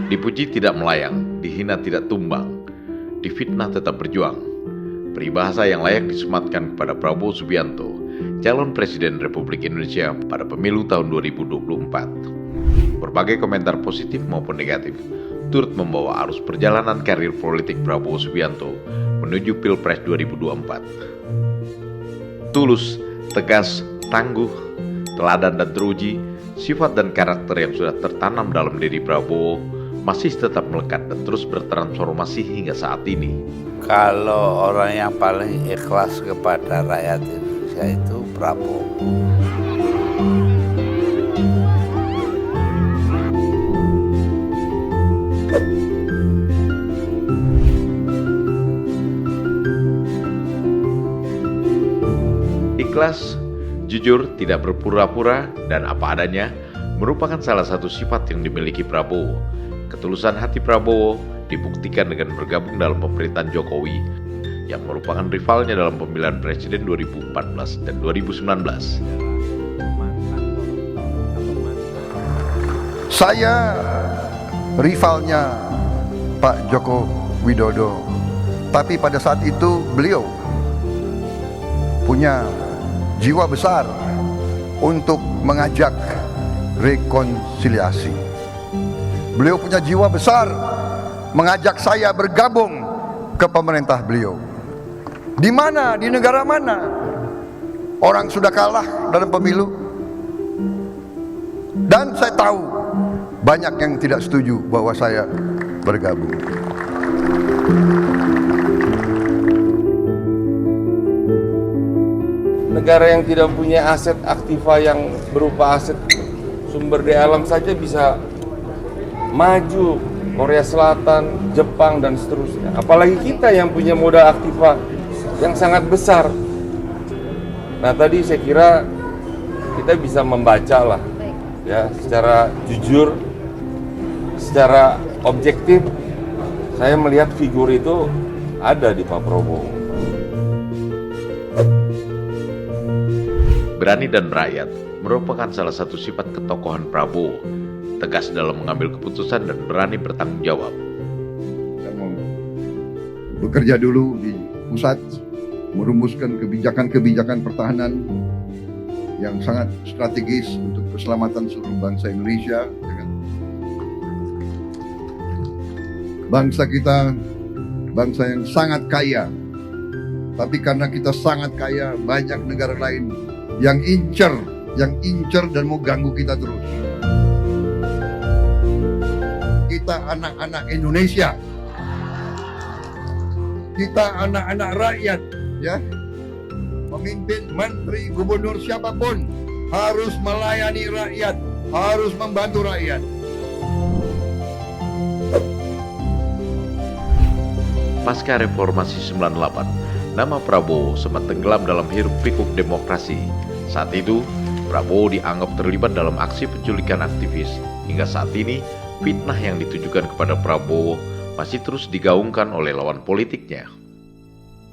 Dipuji tidak melayang, dihina tidak tumbang, difitnah tetap berjuang. Peribahasa yang layak disematkan kepada Prabowo Subianto, calon Presiden Republik Indonesia pada pemilu tahun 2024. Berbagai komentar positif maupun negatif turut membawa arus perjalanan karir politik Prabowo Subianto menuju Pilpres 2024. Tulus, tegas, tangguh, teladan dan teruji, sifat dan karakter yang sudah tertanam dalam diri Prabowo masih tetap melekat dan terus bertransformasi hingga saat ini. Kalau orang yang paling ikhlas kepada rakyat Indonesia itu Prabowo. Ikhlas, jujur, tidak berpura-pura, dan apa adanya merupakan salah satu sifat yang dimiliki Prabowo. Ketulusan hati Prabowo dibuktikan dengan bergabung dalam pemerintahan Jokowi yang merupakan rivalnya dalam pemilihan presiden 2014 dan 2019. Saya rivalnya Pak Joko Widodo, tapi pada saat itu beliau punya jiwa besar untuk mengajak rekonsiliasi. Beliau punya jiwa besar mengajak saya bergabung ke pemerintah beliau. Di mana, di negara mana orang sudah kalah dalam pemilu? Dan saya tahu banyak yang tidak setuju bahwa saya bergabung. Negara yang tidak punya aset aktiva yang berupa aset sumber daya alam saja bisa maju, Korea Selatan, Jepang, dan seterusnya. Apalagi kita yang punya modal aktiva yang sangat besar. Nah, tadi saya kira kita bisa membaca lah, ya, secara jujur, secara objektif. Saya melihat figur itu ada di Pak Prabowo. Berani dan merakyat merupakan salah satu sifat ketokohan Prabowo. Tegas dalam mengambil keputusan dan berani bertanggung jawab. Saya mau bekerja dulu di pusat, merumuskan kebijakan-kebijakan pertahanan yang sangat strategis untuk keselamatan seluruh bangsa Indonesia. Dengan bangsa kita, bangsa yang sangat kaya, tapi karena kita sangat kaya, banyak negara lain yang incer dan mau ganggu kita terus. Kita anak-anak Indonesia, kita anak-anak rakyat, ya. Pemimpin, menteri, gubernur, siapapun harus melayani rakyat, harus membantu rakyat. Pasca reformasi 98, nama Prabowo sempat tenggelam dalam hiruk-pikuk demokrasi. Saat itu, Prabowo dianggap terlibat dalam aksi penculikan aktivis. Hingga saat ini, fitnah yang ditujukan kepada Prabowo masih terus digaungkan oleh lawan politiknya.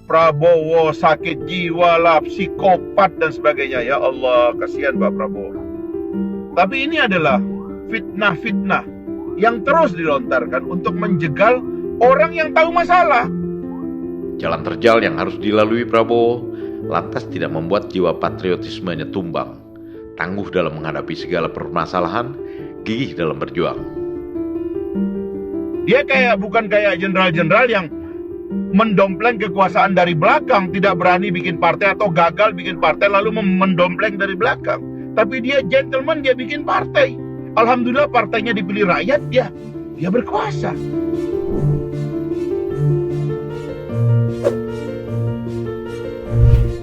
Prabowo sakit jiwa lah, psikopat dan sebagainya. Ya Allah, kasihan Pak Prabowo. Tapi ini adalah fitnah-fitnah yang terus dilontarkan untuk menjegal orang yang tahu masalah. Jalan terjal yang harus dilalui Prabowo lantas tidak membuat jiwa patriotismenya tumbang. Tangguh dalam menghadapi segala permasalahan, gigih dalam berjuang. Dia bukan kayak jenderal-jenderal yang mendompleng kekuasaan dari belakang, tidak berani bikin partai atau gagal bikin partai lalu mendompleng dari belakang. Tapi dia gentleman, dia bikin partai. Alhamdulillah partainya dipilih rakyat, dia berkuasa.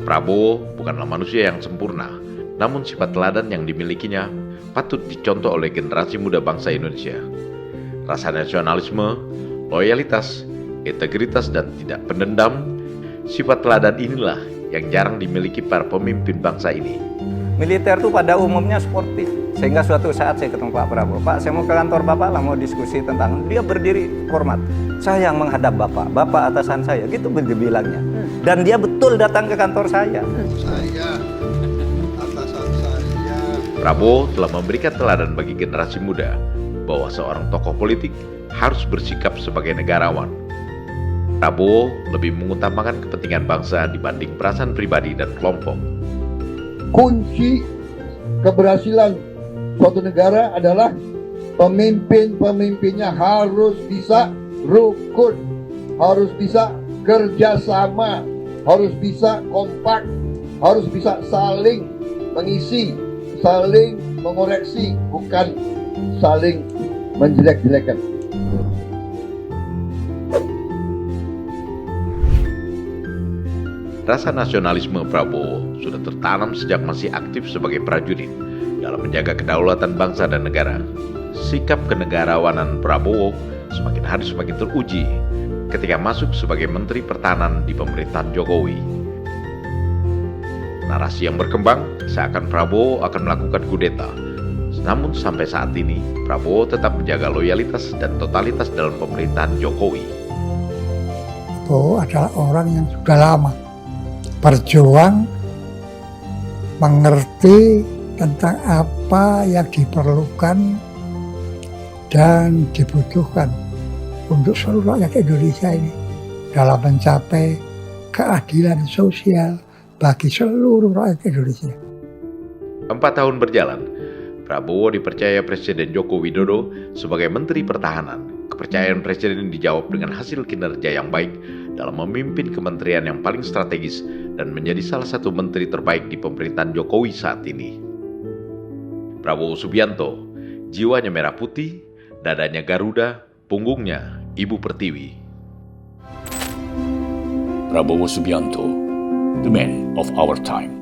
Prabowo bukanlah manusia yang sempurna, namun sifat teladan yang dimilikinya patut dicontoh oleh generasi muda bangsa Indonesia. Rasa nasionalisme, loyalitas, integritas, dan tidak pendendam, sifat teladan inilah yang jarang dimiliki para pemimpin bangsa ini. Militer itu pada umumnya sportif, sehingga suatu saat saya ketemu Pak Prabowo, Pak saya mau ke kantor Bapak lah, mau diskusi tentang, dia berdiri hormat, saya yang menghadap Bapak atasan saya, gitu bilangnya. Dan dia betul datang ke kantor saya. Saya, atasan saya, Prabowo telah memberikan teladan bagi generasi muda bahwa seorang tokoh politik harus bersikap sebagai negarawan. Prabowo lebih mengutamakan kepentingan bangsa dibanding perasaan pribadi dan kelompok. Kunci keberhasilan suatu negara adalah pemimpin-pemimpinnya harus bisa rukun, harus bisa kerjasama, harus bisa kompak, harus bisa saling mengisi, saling mengoreksi, bukan saling menjelek-jelekan. Rasa nasionalisme Prabowo sudah tertanam sejak masih aktif sebagai prajurit dalam menjaga kedaulatan bangsa dan negara. Sikap kenegarawanan Prabowo semakin hari semakin teruji ketika masuk sebagai Menteri Pertahanan di pemerintahan Jokowi. Narasi yang berkembang seakan Prabowo akan melakukan kudeta. Namun sampai saat ini, Prabowo tetap menjaga loyalitas dan totalitas dalam pemerintahan Jokowi. Prabowo adalah orang yang sudah lama berjuang, mengerti tentang apa yang diperlukan dan dibutuhkan untuk seluruh rakyat Indonesia ini dalam mencapai keadilan sosial bagi seluruh rakyat Indonesia. 4 tahun berjalan, Prabowo dipercaya Presiden Joko Widodo sebagai Menteri Pertahanan. Kepercayaan Presiden dijawab dengan hasil kinerja yang baik dalam memimpin kementerian yang paling strategis dan menjadi salah satu menteri terbaik di pemerintahan Jokowi saat ini. Prabowo Subianto, jiwanya merah putih, dadanya Garuda, punggungnya Ibu Pertiwi. Prabowo Subianto, the man of our time.